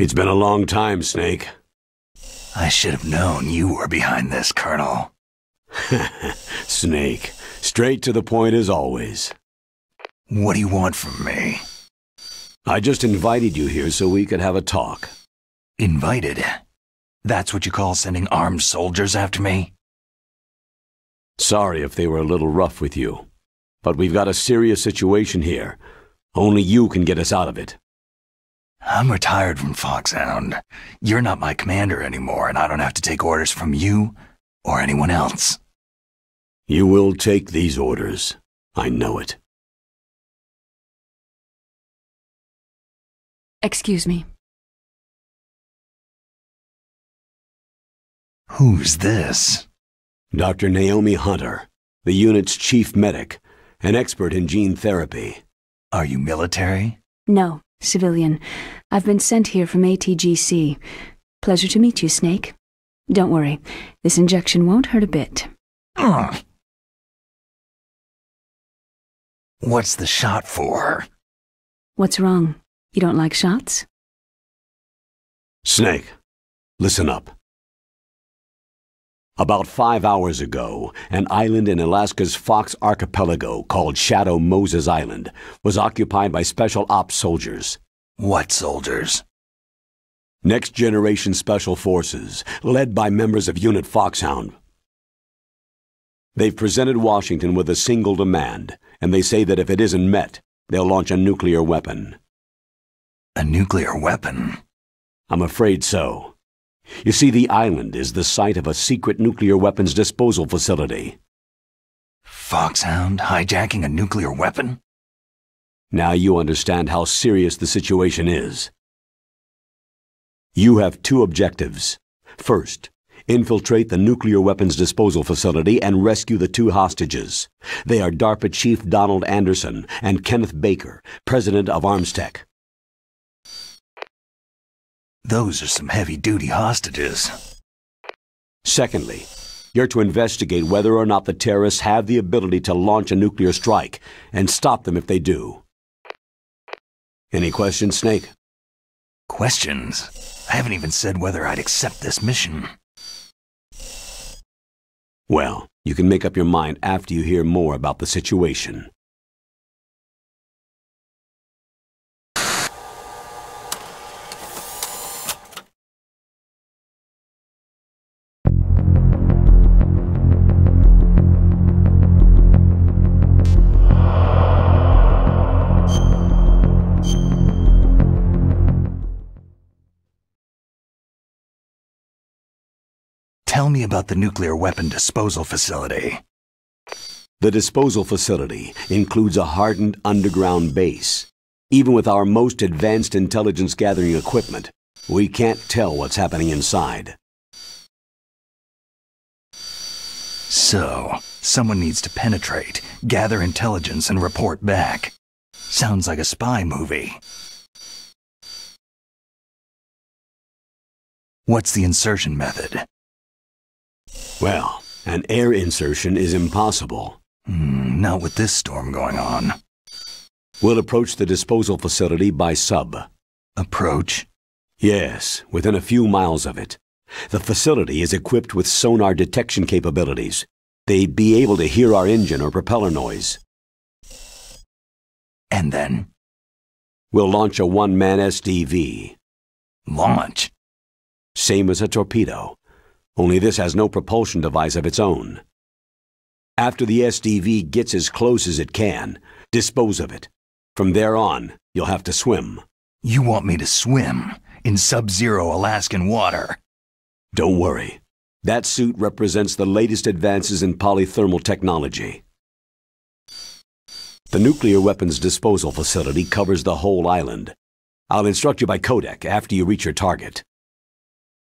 It's been a long time, Snake. I should have known you were behind this, Colonel. Snake, straight to the point as always. What do you want from me? I just invited you here so we could have a talk. Invited? That's what you call sending armed soldiers after me? Sorry if they were a little rough with you, but we've got a serious situation here. Only you can get us out of it. I'm retired from Foxhound. You're not my commander anymore, and I don't have to take orders from you or anyone else. You will take these orders. I know it. Excuse me. Who's this? Dr. Naomi Hunter, the unit's chief medic, an expert in gene therapy. Are you military? No, civilian. I've been sent here from ATGC. Pleasure to meet you, Snake. Don't worry, this injection won't hurt a bit. What's the shot for? What's wrong? You don't like shots? Snake, listen up. About 5 hours ago, an island in Alaska's Fox Archipelago called Shadow Moses Island was occupied by Special Ops soldiers. What soldiers? Next Generation Special Forces, led by members of Unit Foxhound. They've presented Washington with a single demand, and they say that if it isn't met, they'll launch a nuclear weapon. A nuclear weapon? I'm afraid so. You see, the island is the site of a secret nuclear weapons disposal facility. Foxhound hijacking a nuclear weapon? Now you understand how serious the situation is. You have two objectives. First, infiltrate the nuclear weapons disposal facility and rescue the two hostages. They are DARPA Chief Donald Anderson and Kenneth Baker, president of Armstech. Those are some heavy-duty hostages. Secondly, you're to investigate whether or not the terrorists have the ability to launch a nuclear strike and stop them if they do. Any questions, Snake? Questions? I haven't even said whether I'd accept this mission. Well, you can make up your mind after you hear more about the situation. Tell me about the nuclear weapon disposal facility. The disposal facility includes a hardened underground base. Even with our most advanced intelligence gathering equipment, we can't tell what's happening inside. So, someone needs to penetrate, gather intelligence, and report back. Sounds like a spy movie. What's the insertion method? Well, an air insertion is impossible. Not with this storm going on. We'll approach the disposal facility by sub. Approach? Yes, within a few miles of it. The facility is equipped with sonar detection capabilities. They'd be able to hear our engine or propeller noise. And then? We'll launch a one-man SDV. Launch? Same as a torpedo. Only this has no propulsion device of its own. After the SDV gets as close as it can, dispose of it. From there on, you'll have to swim. You want me to swim in sub-zero Alaskan water? Don't worry. That suit represents the latest advances in polythermal technology. The nuclear weapons disposal facility covers the whole island. I'll instruct you by codec after you reach your target.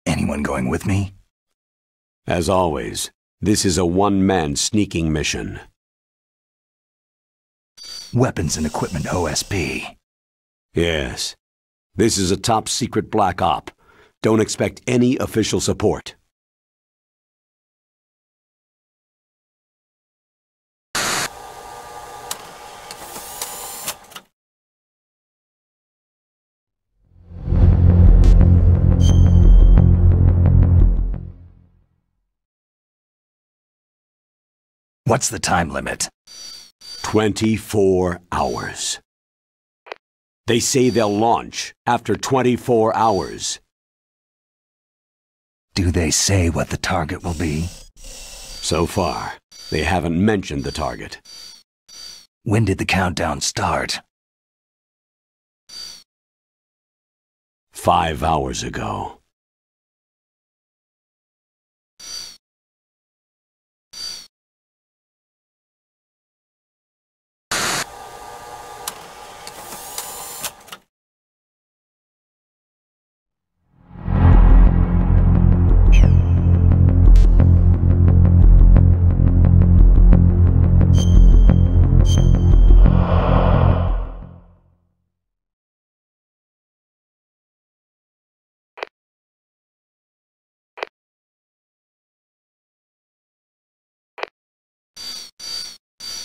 Anyone going with me? As always, this is a one-man sneaking mission. Weapons and equipment OSP. Yes. This is a top-secret black op. Don't expect any official support. What's the time limit? 24 hours. They say they'll launch after 24 hours. Do they say what the target will be? So far, they haven't mentioned the target. When did the countdown start? 5 hours ago.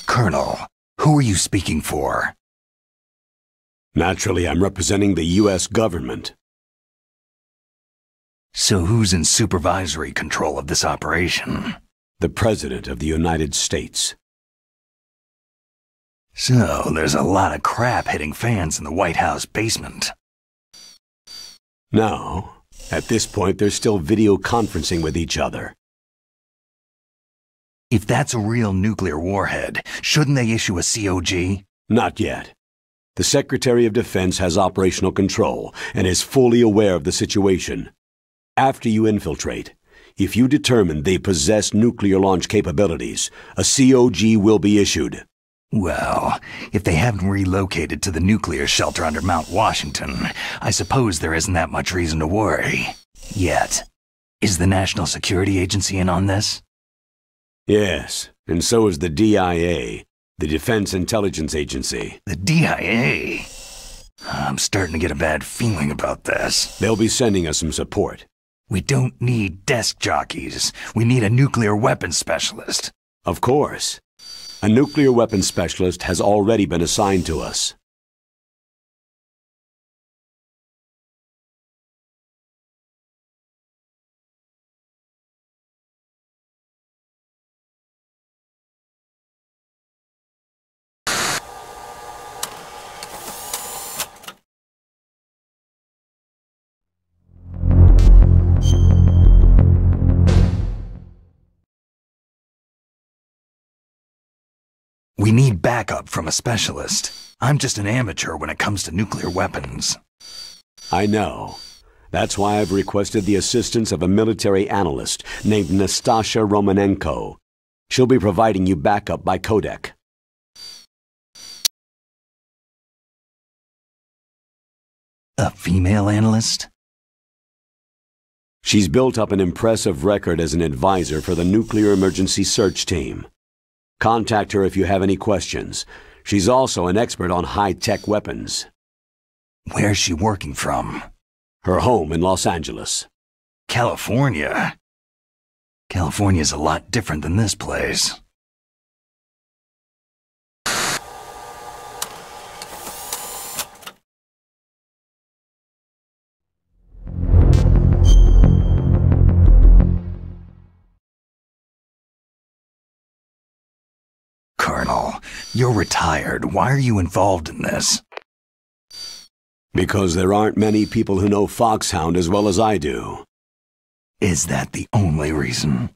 Colonel, who are you speaking for? Naturally, I'm representing the U.S. government. So who's in supervisory control of this operation? The President of the United States. So there's a lot of crap hitting fans in the White House basement. No, at this point they're still video conferencing with each other. If that's a real nuclear warhead, shouldn't they issue a COG? Not yet. The Secretary of Defense has operational control and is fully aware of the situation. After you infiltrate, if you determine they possess nuclear launch capabilities, a COG will be issued. Well, if they haven't relocated to the nuclear shelter under Mount Washington, I suppose there isn't that much reason to worry. Yet. Is the National Security Agency in on this? Yes, and so is the DIA, the Defense Intelligence Agency. The DIA? I'm starting to get a bad feeling about this. They'll be sending us some support. We don't need desk jockeys. We need a nuclear weapons specialist. Of course. A nuclear weapons specialist has already been assigned to us. We need backup from a specialist. I'm just an amateur when it comes to nuclear weapons. I know. That's why I've requested the assistance of a military analyst named Nastasha Romanenko. She'll be providing you backup by codec. A female analyst? She's built up an impressive record as an advisor for the Nuclear Emergency Search Team. Contact her if you have any questions. She's also an expert on high-tech weapons. Where's she working from? Her home in Los Angeles. California? California's a lot different than this place. Colonel, you're retired. Why are you involved in this? Because there aren't many people who know Foxhound as well as I do. Is that the only reason?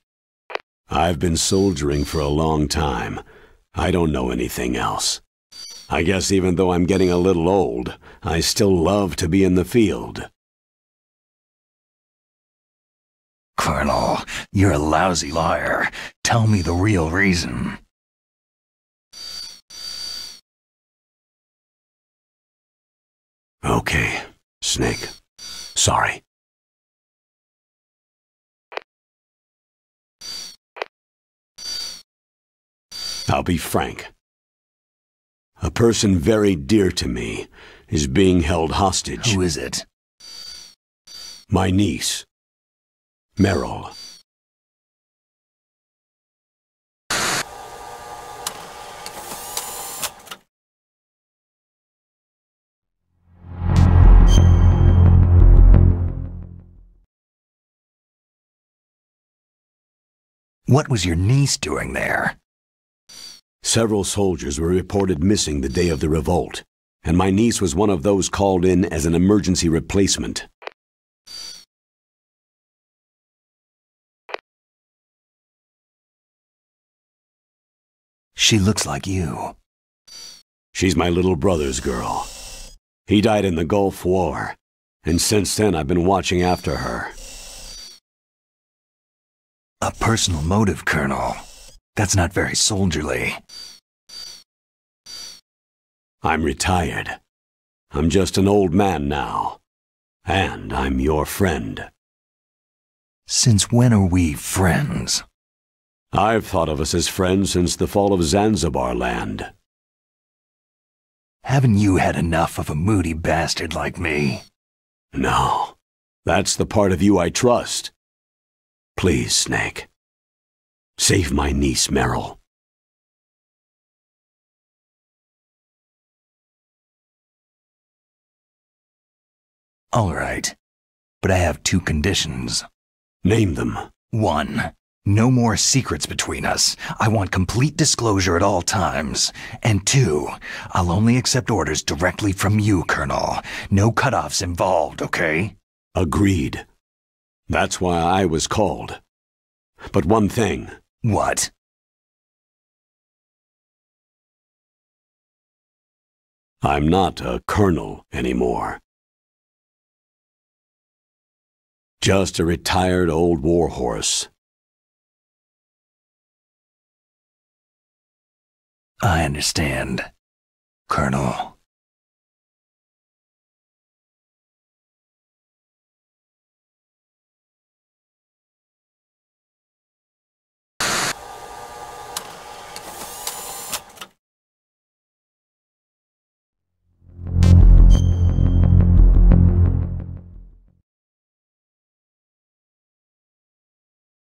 I've been soldiering for a long time. I don't know anything else. I guess even though I'm getting a little old, I still love to be in the field. Colonel, you're a lousy liar. Tell me the real reason. Okay, Snake. Sorry. I'll be frank. A person very dear to me is being held hostage. Who is it? My niece, Meryl. What was your niece doing there? Several soldiers were reported missing the day of the revolt, and my niece was one of those called in as an emergency replacement. She looks like you. She's my little brother's girl. He died in the Gulf War, and since then I've been watching after her. A personal motive, Colonel. That's not very soldierly. I'm retired. I'm just an old man now. And I'm your friend. Since when are we friends? I've thought of us as friends since the fall of Zanzibar land. Haven't you had enough of a moody bastard like me? No. That's the part of you I trust. Please, Snake. Save my niece, Meryl. All right. But I have 2 conditions. Name them. 1. No more secrets between us. I want complete disclosure at all times. And 2, I'll only accept orders directly from you, Colonel. No cutoffs involved, okay? Agreed. That's why I was called. But one thing. What? I'm not a colonel anymore. Just a retired old warhorse. I understand, Colonel.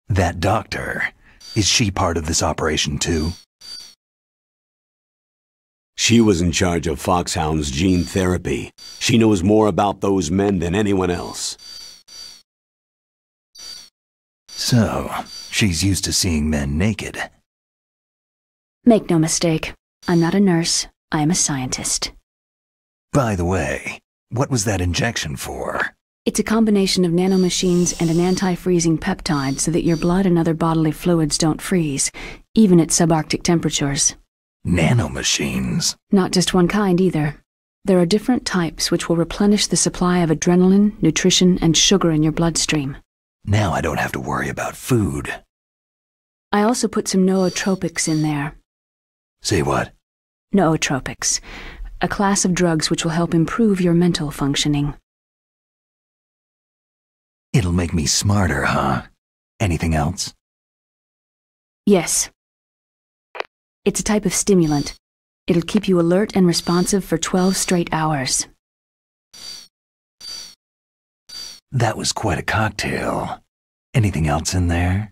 That doctor, is she part of this operation too? She was in charge of Foxhound's gene therapy. She knows more about those men than anyone else. So, she's used to seeing men naked. Make no mistake, I'm not a nurse, I am a scientist. By the way, what was that injection for? It's a combination of nanomachines and an anti-freezing peptide so that your blood and other bodily fluids don't freeze, even at subarctic temperatures. Nanomachines? Not just one kind either. There are different types which will replenish the supply of adrenaline, nutrition, and sugar in your bloodstream. Now I don't have to worry about food. I also put some nootropics in there. Say what? Nootropics, a class of drugs which will help improve your mental functioning. It'll make me smarter, huh? Anything else? Yes. It's a type of stimulant. It'll keep you alert and responsive for 12 straight hours. That was quite a cocktail. Anything else in there?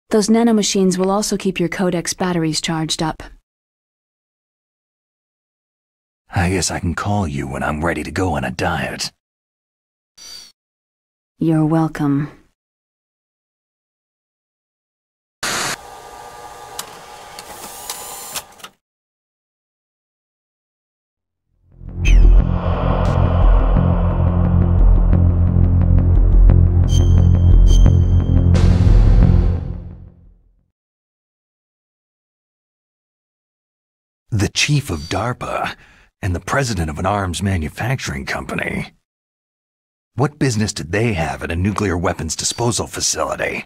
Those nanomachines will also keep your Codex batteries charged up. I guess I can call you when I'm ready to go on a diet. You're welcome. The chief of DARPA and the president of an arms manufacturing company. What business did they have at a nuclear weapons disposal facility?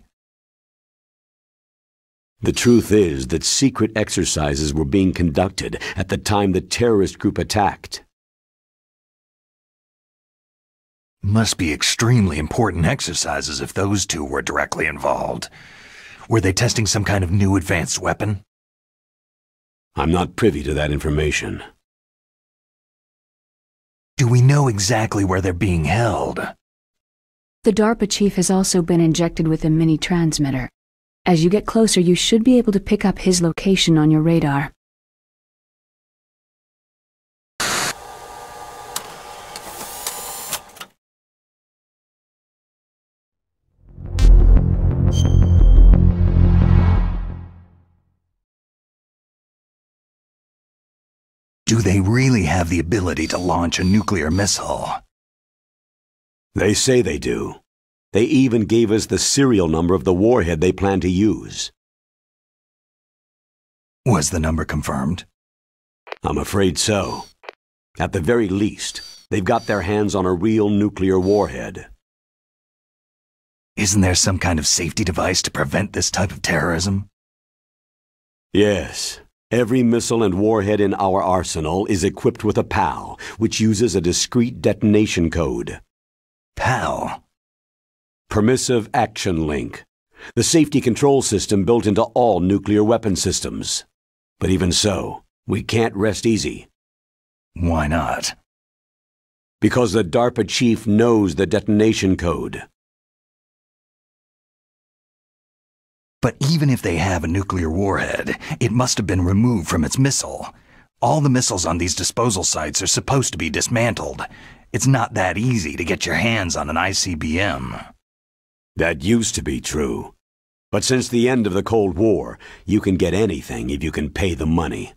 The truth is that secret exercises were being conducted at the time the terrorist group attacked. Must be extremely important exercises if those two were directly involved. Were they testing some kind of new advanced weapon? I'm not privy to that information. Do we know exactly where they're being held? The DARPA chief has also been injected with a mini-transmitter. As you get closer, you should be able to pick up his location on your radar. Do they really have the ability to launch a nuclear missile? They say they do. They even gave us the serial number of the warhead they plan to use. Was the number confirmed? I'm afraid so. At the very least, they've got their hands on a real nuclear warhead. Isn't there some kind of safety device to prevent this type of terrorism? Yes. Every missile and warhead in our arsenal is equipped with a PAL, which uses a discrete detonation code. PAL? Permissive Action Link. The safety control system built into all nuclear weapon systems. But even so, we can't rest easy. Why not? Because the DARPA chief knows the detonation code. But even if they have a nuclear warhead, it must have been removed from its missile. All the missiles on these disposal sites are supposed to be dismantled. It's not that easy to get your hands on an ICBM. That used to be true. But since the end of the Cold War, you can get anything if you can pay the money.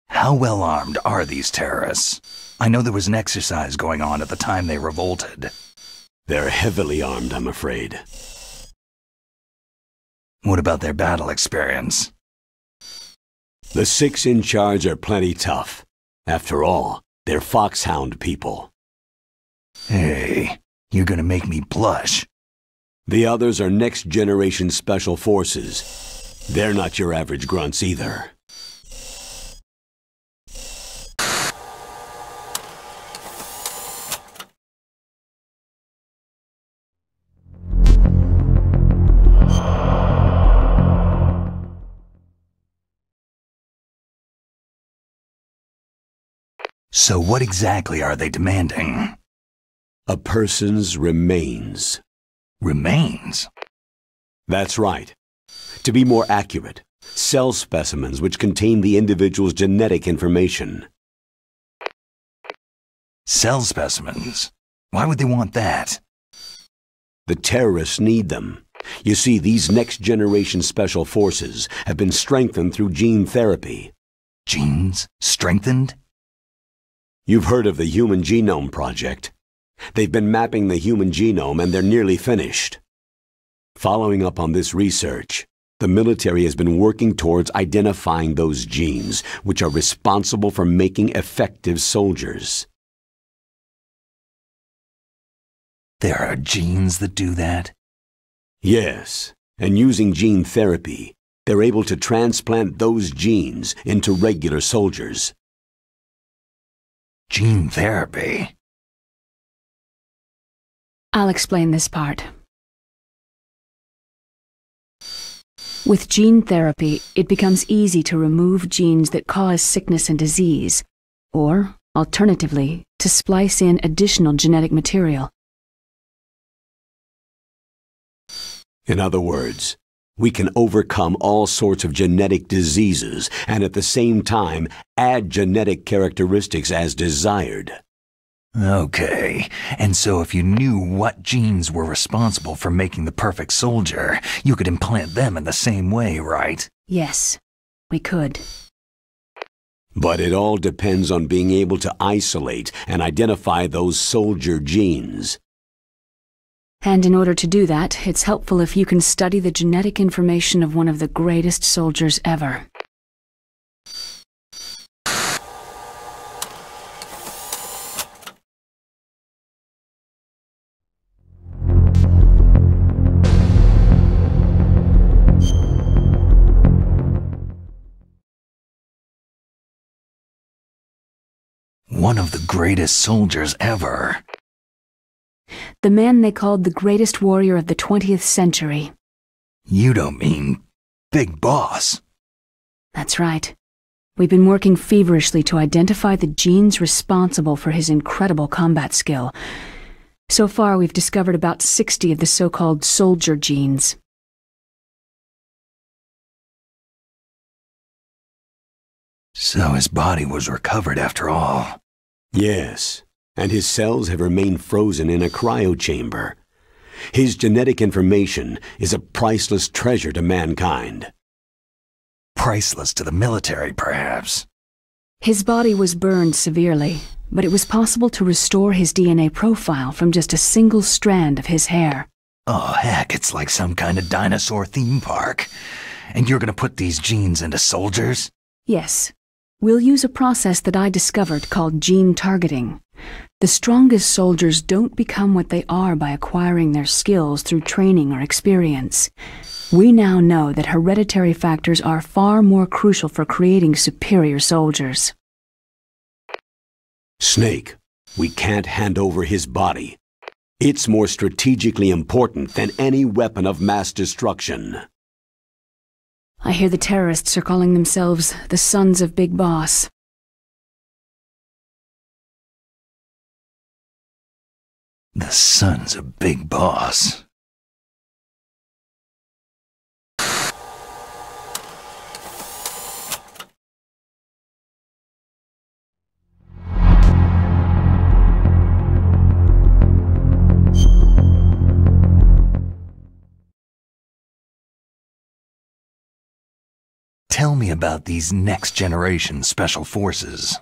How well armed are these terrorists? I know there was an exercise going on at the time they revolted. They're heavily armed, I'm afraid. What about their battle experience? The 6 in charge are plenty tough. After all, they're foxhound people. Hey, you're gonna make me blush. The others are next-generation special forces. They're not your average grunts either. So what exactly are they demanding? A person's remains. Remains? That's right. To be more accurate, cell specimens which contain the individual's genetic information. Cell specimens? Why would they want that? The terrorists need them. You see, these next-generation special forces have been strengthened through gene therapy. Genes? Strengthened? You've heard of the Human Genome Project. They've been mapping the human genome and they're nearly finished. Following up on this research, the military has been working towards identifying those genes which are responsible for making effective soldiers. There are genes that do that? Yes, and using gene therapy, they're able to transplant those genes into regular soldiers. Gene therapy? I'll explain this part. With gene therapy, it becomes easy to remove genes that cause sickness and disease, or, alternatively, to splice in additional genetic material. In other words, we can overcome all sorts of genetic diseases and at the same time add genetic characteristics as desired. Okay, and so if you knew what genes were responsible for making the perfect soldier, you could implant them in the same way, right? Yes, we could. But it all depends on being able to isolate and identify those soldier genes. And in order to do that, it's helpful if you can study the genetic information of one of the greatest soldiers ever. One of the greatest soldiers ever. The man they called the greatest warrior of the 20th century. You don't mean Big Boss? That's right. We've been working feverishly to identify the genes responsible for his incredible combat skill. So far, we've discovered about 60 of the so-called soldier genes. So his body was recovered after all. Yes, and his cells have remained frozen in a cryochamber. His genetic information is a priceless treasure to mankind. Priceless to the military, perhaps. His body was burned severely, but it was possible to restore his DNA profile from just a single strand of his hair. Oh, heck, it's like some kind of dinosaur theme park. And you're gonna put these genes into soldiers? Yes. We'll use a process that I discovered called gene targeting. The strongest soldiers don't become what they are by acquiring their skills through training or experience. We now know that hereditary factors are far more crucial for creating superior soldiers. Snake, we can't hand over his body. It's more strategically important than any weapon of mass destruction. I hear the terrorists are calling themselves the Sons of Big Boss. The Sons of Big Boss. Tell me about these next-generation special forces.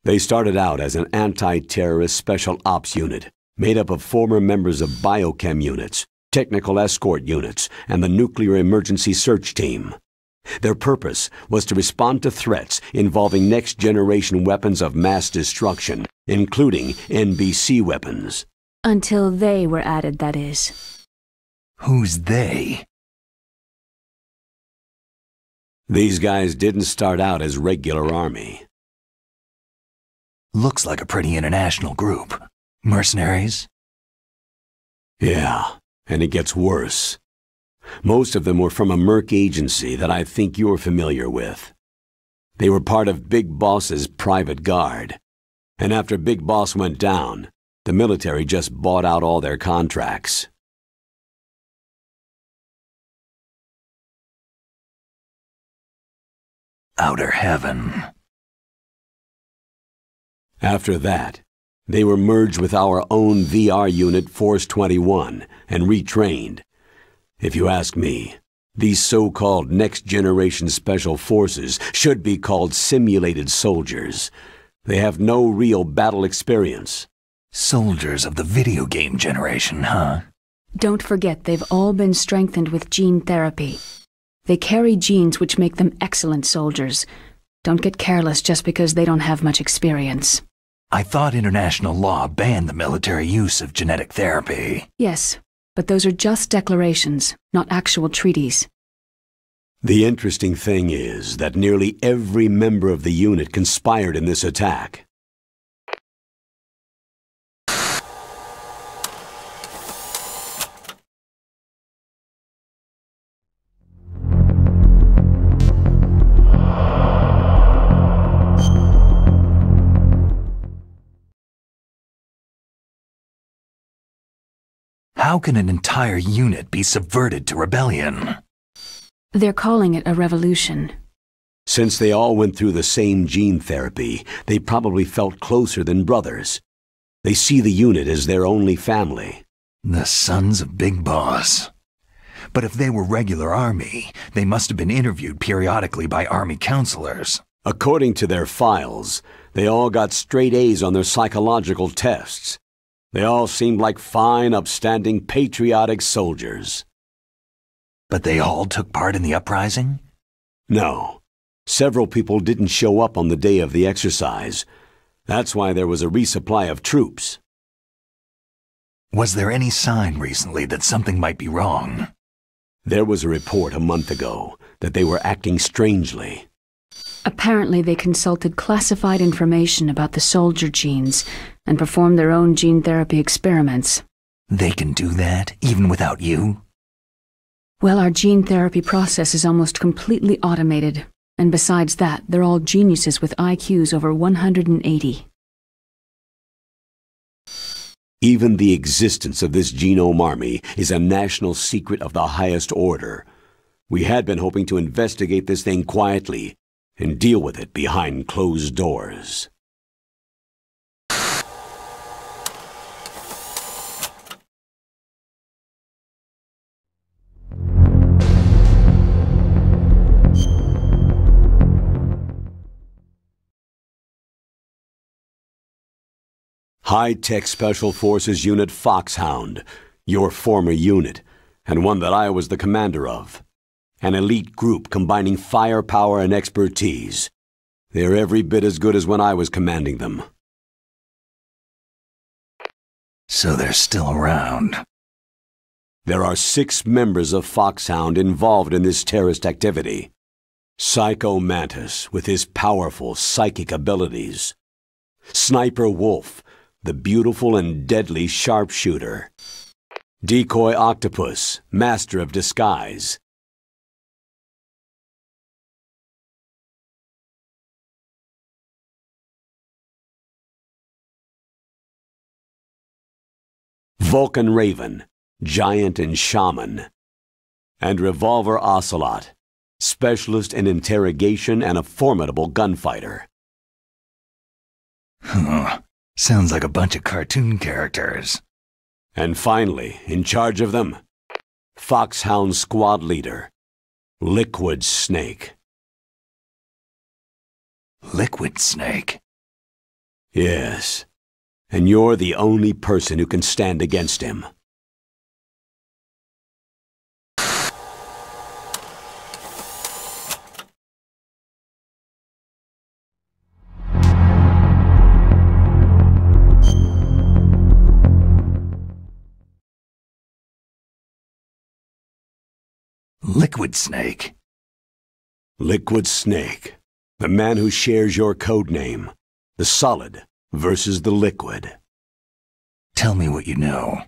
They started out as an anti-terrorist special ops unit, made up of former members of biochem units, technical escort units, and the nuclear emergency search team. Their purpose was to respond to threats involving next-generation weapons of mass destruction, including NBC weapons. Until they were added, that is. Who's they? These guys didn't start out as regular army. Looks like a pretty international group. Mercenaries? Yeah, and it gets worse. Most of them were from a merc agency that I think you're familiar with. They were part of Big Boss's private guard. And after Big Boss went down, the military just bought out all their contracts. Outer heaven. After that, they were merged with our own VR unit Force 21 and retrained. If you ask me, these so-called next-generation special forces should be called simulated soldiers. They have no real battle experience. Soldiers of the video game generation, huh? Don't forget they've all been strengthened with gene therapy. They carry genes which make them excellent soldiers. Don't get careless just because they don't have much experience. I thought international law banned the military use of genetic therapy. Yes, but those are just declarations, not actual treaties. The interesting thing is that nearly every member of the unit conspired in this attack. How can an entire unit be subverted to rebellion? They're calling it a revolution. Since they all went through the same gene therapy, they probably felt closer than brothers. They see the unit as their only family. The Sons of Big Boss. But if they were regular army, they must have been interviewed periodically by army counselors. According to their files, they all got straight A's on their psychological tests. They all seemed like fine, upstanding, patriotic soldiers. But they all took part in the uprising? No. Several people didn't show up on the day of the exercise. That's why there was a resupply of troops. Was there any sign recently that something might be wrong? There was a report a month ago that they were acting strangely. Apparently they consulted classified information about the soldier genes and performed their own gene therapy experiments. They can do that, even without you? Well, our gene therapy process is almost completely automated, and besides that, they're all geniuses with IQs over 180. Even the existence of this genome army is a national secret of the highest order. We had been hoping to investigate this thing quietly, and deal with it behind closed doors. High-Tech Special Forces Unit Foxhound, your former unit, and one that I was the commander of. An elite group combining firepower and expertise. They're every bit as good as when I was commanding them. So they're still around. There are 6 members of Foxhound involved in this terrorist activity. Psycho Mantis, with his powerful psychic abilities. Sniper Wolf, the beautiful and deadly sharpshooter. Decoy Octopus, master of disguise. Vulcan Raven, giant and shaman. And Revolver Ocelot, specialist in interrogation and a formidable gunfighter. Sounds like a bunch of cartoon characters. And finally, in charge of them, Foxhound Squad Leader, Liquid Snake. Liquid Snake? Yes, and you're the only person who can stand against him. Liquid Snake? Liquid Snake, the man who shares your code name, the solid versus the liquid. Tell me what you know.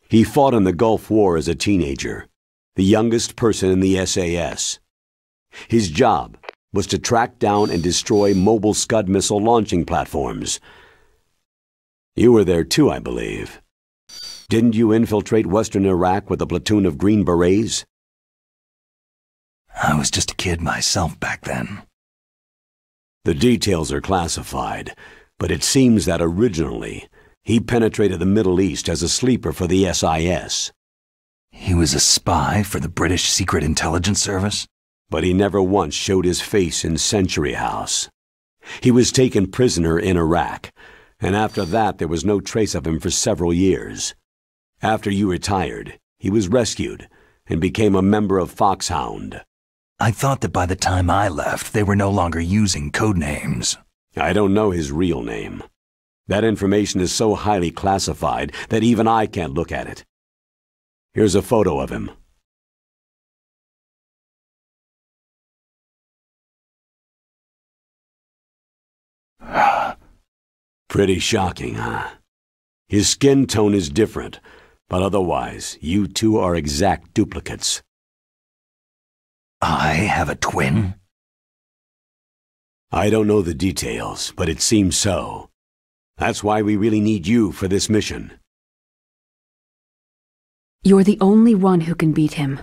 He fought in the Gulf War as a teenager, the youngest person in the SAS. His job was to track down and destroy mobile Scud missile launching platforms. You were there too, I believe. Didn't you infiltrate Western Iraq with a platoon of Green Berets? I was just a kid myself back then. The details are classified, but it seems that originally he penetrated the Middle East as a sleeper for the SIS. He was a spy for the British Secret Intelligence Service? But he never once showed his face in Century House. He was taken prisoner in Iraq, and after that there was no trace of him for several years. After you retired, he was rescued and became a member of Foxhound. I thought that by the time I left, they were no longer using code names. I don't know his real name. That information is so highly classified that even I can't look at it. Here's a photo of him. Pretty shocking, huh? His skin tone is different, but otherwise, you two are exact duplicates. I have a twin? I don't know the details, but it seems so. That's why we really need you for this mission. You're the only one who can beat him.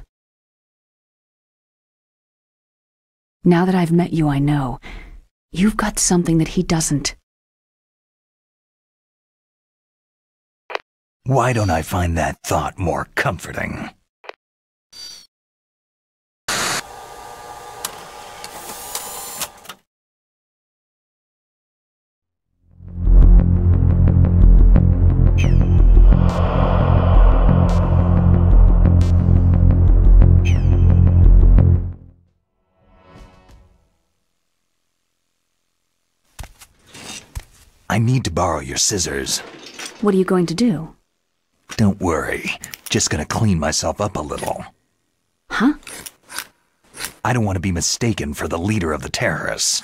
Now that I've met you, I know. You've got something that he doesn't. Why don't I find that thought more comforting? I need to borrow your scissors. What are you going to do? Don't worry. Just gonna clean myself up a little. Huh? I don't want to be mistaken for the leader of the terrorists.